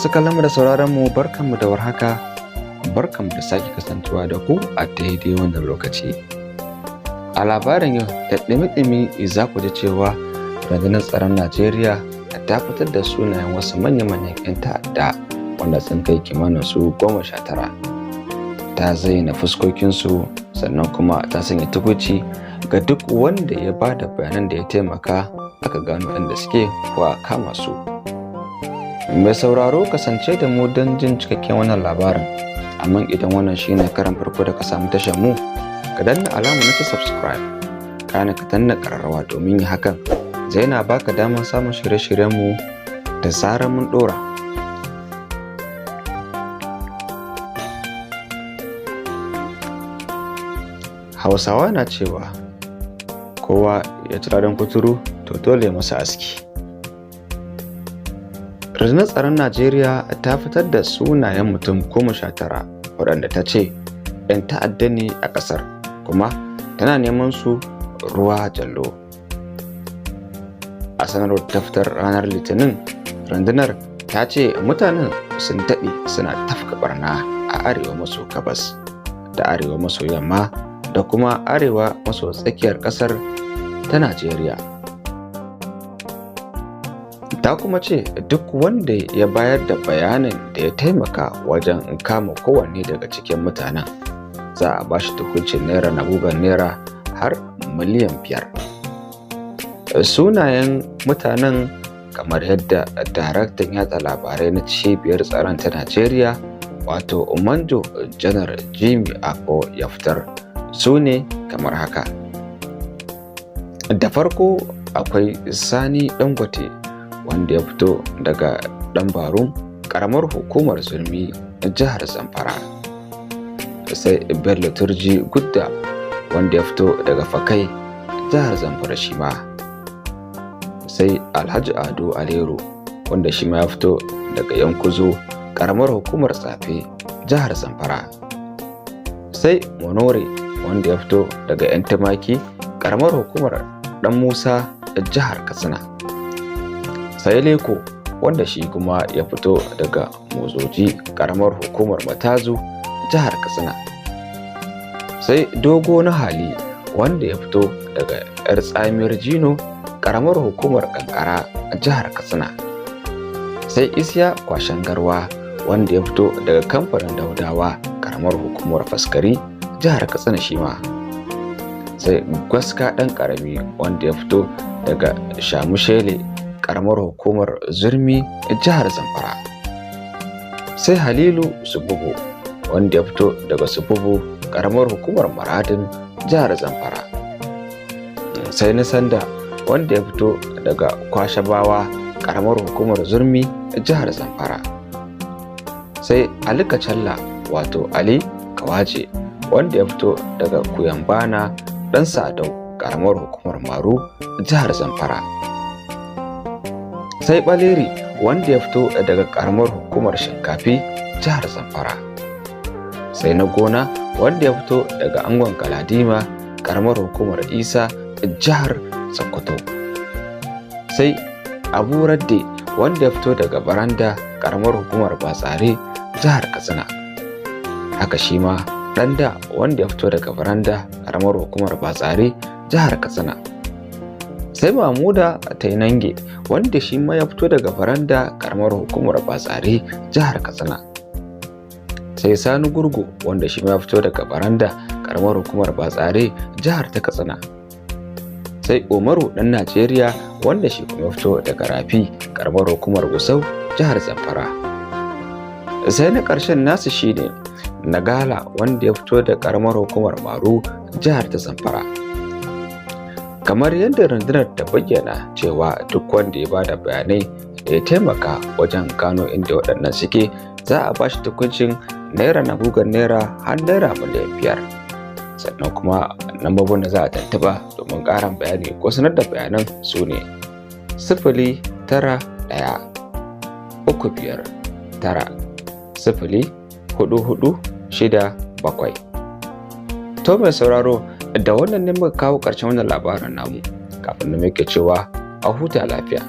Masu kallon mu da sauraron mu barkanmu da warhaka, barkanmu da sake kasancewa da ku a daidai wannan lokaci. A labarin yau da ɗimi-ɗimi za ku ji cewa rundunar tsaron Najeriya ta fitar da sunayen wasu manya-manyan 'yan ta'adda wanda sun kai kimanin su 19. Ta zayyana fuskokinsu sannan kuma ta sanya tukuici ga duk wanda ya ba da bayanan da ya taimaka aka gano inda suke ko a kama su. Mai sauraro kasance da mu don jin cikakken wannan labarin, amma idan wannan shine karan farko da ka samu tashar mu, ka danna alamu na ta subscribe kana ka danna kararrawa domin yin hakan zai na baka damar samun shirye-shiryen mu da zarar mun dora. Hausawa na cewa kowa ya ci ladan kuturu to dole masa aski. Rundunar tsaron Najeriya ta fitar da sunayen mutum 19 waɗanda ta ce 'yan ta'adda ne a ƙasar kuma tana neman su ruwa jallo. A sanarwar ta fitar ranar Litinin, rundunar ta ce mutanen sun daɗe suna tafka barna a arewa maso gabas da arewa maso yamma da kuma arewa maso tsakiyar ƙasar ta Najeriya. Ta kuma ce duk wanda ya bayar da bayanin da ya taimaka wajen kama kowanne daga cikin mutanen za a ba shi tukuncin naira na gugan naira har miliyan 5. Sunayen mutanen kamar yadda daraktan yatsa labarai na cibiyar tsaron ta Najeriya wato Manjo Janar Jimmy Akpo ya fitar su ne kamar haka. Da farko akwai Sani Dangote wanda ya fito daga Ɗanbarum, ƙaramar hukumar Zurmi na jihar Zamfara. Sai Bello Turji Gudda wanda ya fito daga Fakai, jihar Zamfara shi ma. Sai Alhaji Ado Alero wanda shi ma ya fito daga Yankuzo, ƙaramar hukumar Tsafe, jihar Zamfara. Sai Monore wanda ya fito daga 'yan Tumaki, ƙaramar hukumar Ɗan Musa, jihar Katsina. Sai Leko wanda shi kuma ya fito daga Mozoji, ƙaramar hukumar Matazu, jihar Katsina. Sai Dogo na Hali wanda ya fito daga 'yar tsamiyar Jino, ƙaramar hukumar Kankara, jihar Katsina. Sai Isya Kwashangarwa wanda ya fito daga kamfanin Daudawa, ƙaramar hukumar Faskari, jihar Katsina shi ma. Sai Gwaska Ɗan Ƙarami wanda ya fito daga Shamushele, ƙaramar hukumar Zurmi, jihar Zamfara. Sai Halilu Sububu wanda ya fito daga Sububu, ƙaramar hukumar Maradin, jihar Zamfara. Sai Nisanda wanda ya fito daga Kwashabawa, ƙaramar hukumar Zurmi, jihar Zamfara. Sai Ali Kacalla wato Ali Kawaje wanda ya fito daga Kuyambana Ɗan Sadau, ƙaramar hukumar Maru, jihar Zamfara. Sai Baleri wanda ya fito daga ƙaramar hukumar Shinkafi, jihar Zamfara. Sai na Gona wanda ya fito daga Angon Galadima, ƙaramar hukumar Isa, jihar Sokoto. Sai Abu Radde wanda ya fito daga Baranda, ƙaramar hukumar Batsare, jihar Katsina. Haka shi ma Ɗanda wanda ya fito daga Baranda, ƙaramar hukumar Batsare, jihar Katsina. Sai Mamuda Tainange wanda shi ma ya fito daga Baranda, ƙaramar hukumar Batsare, jihar Katsina. Sai Sani Gurgu wanda shi ma ya fito daga Baranda, ƙaramar hukumar Batsare, jihar ta Katsina. Sai Umaru Ɗan Najeriya wanda shi kuma ya fito daga Rafi, ƙaramar hukumar Gusau, jihar Zamfara. Sai na ƙarshen nasu shine Nagala wanda ya fito da ƙaramar hukumar Maru, jihar ta Zamfara. Kamar yadda rundunar ta bayyana cewa duk wanda ya bada bayanai da ya taimaka wajen gano inda waɗannan suke za a bashi tukuncin naira na gugan naira har naira miliyan 5. Sannan kuma lambobin da za a tuntuɓa domin ƙarin bayani ko sanar da bayanan su ne 091-359-04467. To mai sauraro, da wannan ne muka kawo ƙarshen wannan labarin namu, kafin da muke cewa a huta lafiya.